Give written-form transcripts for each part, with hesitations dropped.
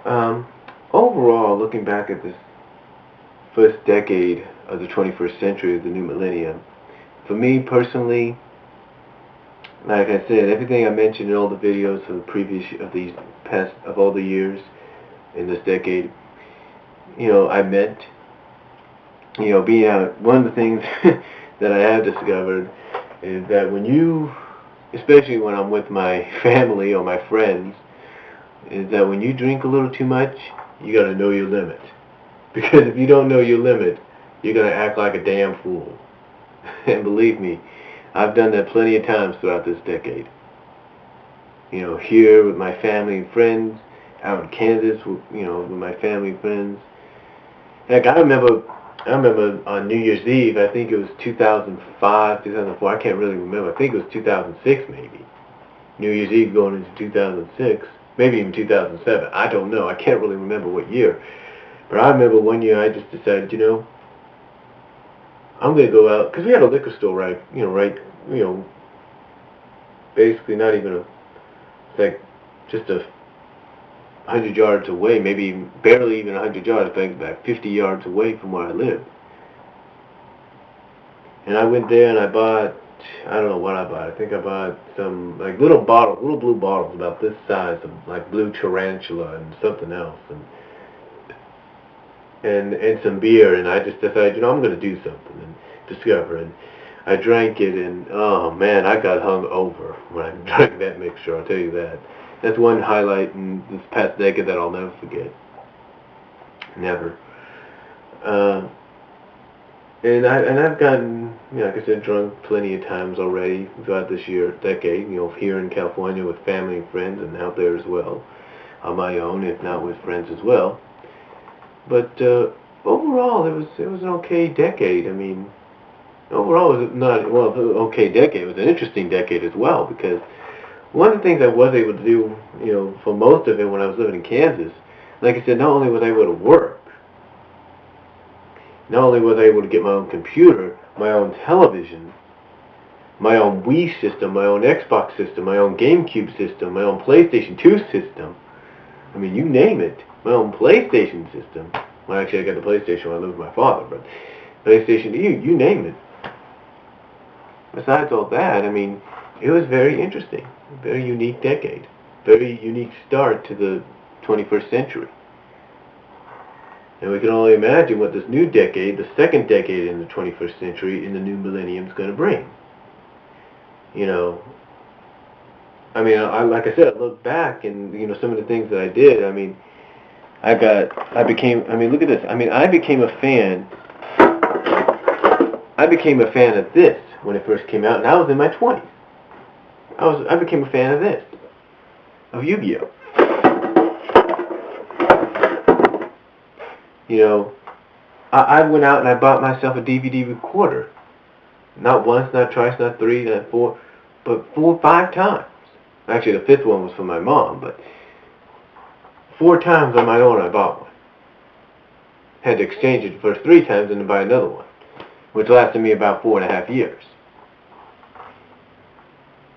Um, Overall, looking back at this first decade of the 21st century, of the new millennium, for me personally, like I said, everything I mentioned in all the videos of the previous of these past of all the years in this decade, I meant, being out. One of the things that I have discovered is that when you, especially when I'm with my family or my friends, is that when you drink a little too much, you gotta know your limit. Because if you don't know your limit, you're gonna act like a damn fool. And believe me, I've done that plenty of times throughout this decade. Here with my family and friends, out in Kansas with my family and friends. Heck, I remember on New Year's Eve, I think it was 2005, 2004, I can't really remember. I think it was 2006 maybe. New Year's Eve going into 2006, maybe even 2007. I don't know. I can't really remember what year. But I remember one year I just decided, I'm going to go out, because we had a liquor store you know, basically not even it's like just 100 yards away, maybe barely even 100 yards, I think about 50 yards away from where I live. And I went there and I bought, I don't know what I bought. I think I bought some like little bottles, little blue bottles about this size of like blue tarantula and something else, and some beer. And I just decided, I'm going to do something and discover. And I drank it, and oh man, I got hung over when I drank that mixture. I'll tell you that. That's one highlight in this past decade that I'll never forget. Never. Uh, and I've gotten, like I said, drunk plenty of times already throughout this decade. Here in California with family and friends, and out there as well, on my own, if not with friends as well. But overall, it was an okay decade. I mean, overall, it was not well, it was an okay decade. It was an interesting decade as well because one of the things I was able to do, for most of it when I was living in Kansas, like I said, not only was I able to work, not only was I able to get my own computer, my own television, my own Wii system, my own Xbox system, my own GameCube system, my own PlayStation 2 system. I mean, you name it. My own PlayStation system. Well, actually, I got the PlayStation when I lived with my father, but PlayStation, you name it. Besides all that, I mean, it was very interesting. A very unique decade. Very unique start to the 21st century. And we can only imagine what this new decade, the second decade in the 21st century, in the new millennium, is going to bring. You know, I mean, like I said, I look back and, some of the things that I did. I mean, I mean, look at this. I mean, I became a fan of this when it first came out, and I was in my 20s. I became a fan of this, of Yu-Gi-Oh. I went out and I bought myself a DVD recorder. Not once, not twice, not three, not four, but 4 or 5 times. Actually, the fifth one was for my mom, but 4 times on my own I bought one. Had to exchange it the first 3 times and then buy another one, which lasted me about 4.5 years.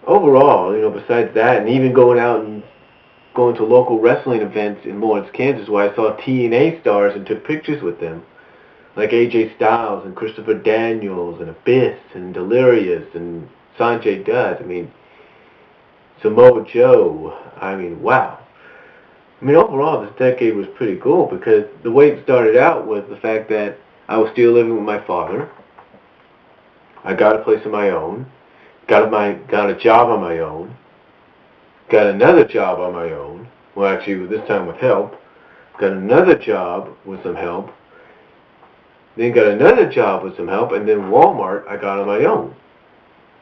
Overall, besides that, and even going to local wrestling events in Lawrence, Kansas, where I saw TNA stars and took pictures with them, like AJ Styles and Christopher Daniels and Abyss and Delirious and Sanjay Dutt. I mean, Samoa Joe. I mean, wow. I mean, overall, this decade was pretty cool because the way it started out was the fact that I was still living with my father. I got a place of my own. Got a job on my own. Got another job on my own. Well, actually, this time with help. Got another job with some help. Then got another job with some help, and then Walmart I got on my own.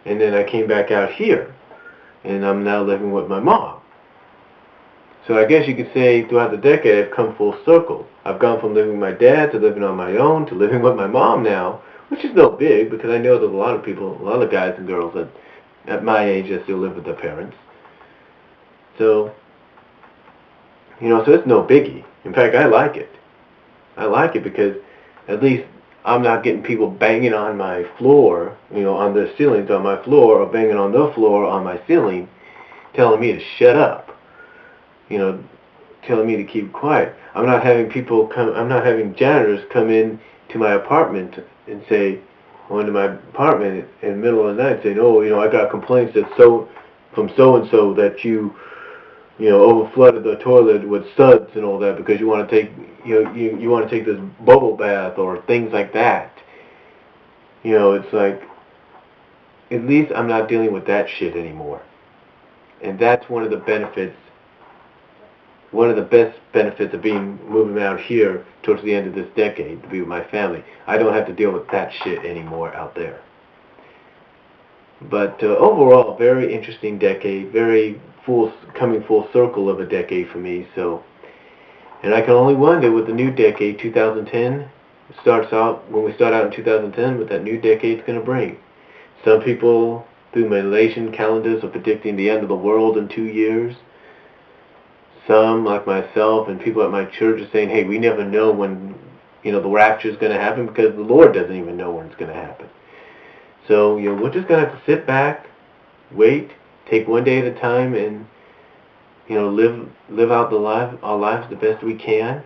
And then I came back out here, and I'm now living with my mom. So I guess you could say throughout the decade I've come full circle. I've gone from living with my dad to living on my own to living with my mom now, which is no big because I know there's a lot of people, a lot of guys and girls at my age that still live with their parents. So, so it's no biggie. In fact, I like it. I like it because at least I'm not getting people banging on my floor, on their ceilings on my floor, or banging on their floor on my ceiling, telling me to shut up. telling me to keep quiet. I'm not having people come. I'm not having janitors come in to my apartment and say, go into my apartment in the middle of the night saying, "Oh, I got complaints that from so and so that you over flooded the toilet with suds and all that because you want to take you want to take this bubble bath or things like that." It's like, at least I'm not dealing with that shit anymore. And that's one of the benefits, one of the best benefits of moving out here towards the end of this decade to be with my family. I don't have to deal with that shit anymore out there. But overall, very interesting decade, coming full circle of a decade for me. So, and I can only wonder what the new decade, 2010, starts out, when we start out in 2010, what that new decade's going to bring. Some people, through Malaysian calendars, are predicting the end of the world in 2 years. Some, like myself, and people at my church are saying, hey, we never know when, the rapture is going to happen because the Lord doesn't even know when it's going to happen. So, we're just going to have to sit back, wait, take one day at a time, and, live out our lives the best we can,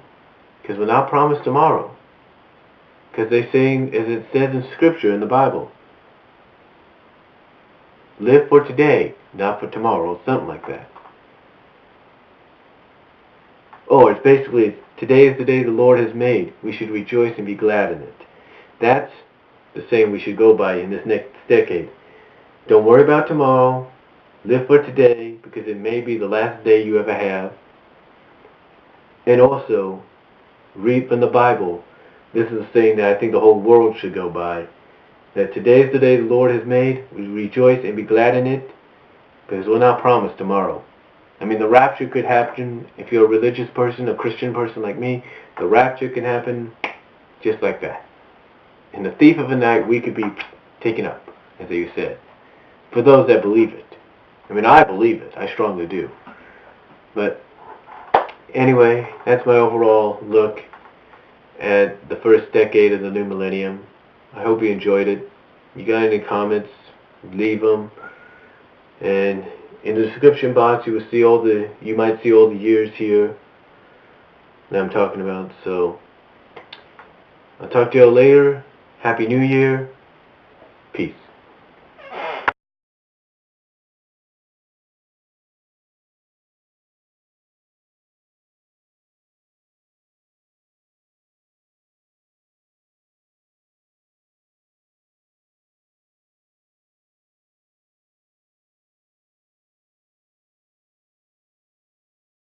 because we're not promised tomorrow. Because they say, as it says in Scripture in the Bible, live for today, not for tomorrow, something like that. Or it's basically, today is the day the Lord has made. We should rejoice and be glad in it. That's the saying we should go by in this next decade. Don't worry about tomorrow. Live for today, because it may be the last day you ever have. And also, read from the Bible. This is a saying that I think the whole world should go by. That today is the day the Lord has made. We rejoice and be glad in it, because we're not promised tomorrow. I mean, the rapture could happen if you're a religious person, a Christian person like me. The rapture can happen just like that. In the thief of the night, we could be taken up, as you said. For those that believe it. I mean, I believe it. I strongly do. But anyway, that's my overall look at the first decade of the new millennium. I hope you enjoyed it. You got any comments, leave them. And in the description box, you might see all the years here that I'm talking about. So I'll talk to you all later. Happy New Year. Peace.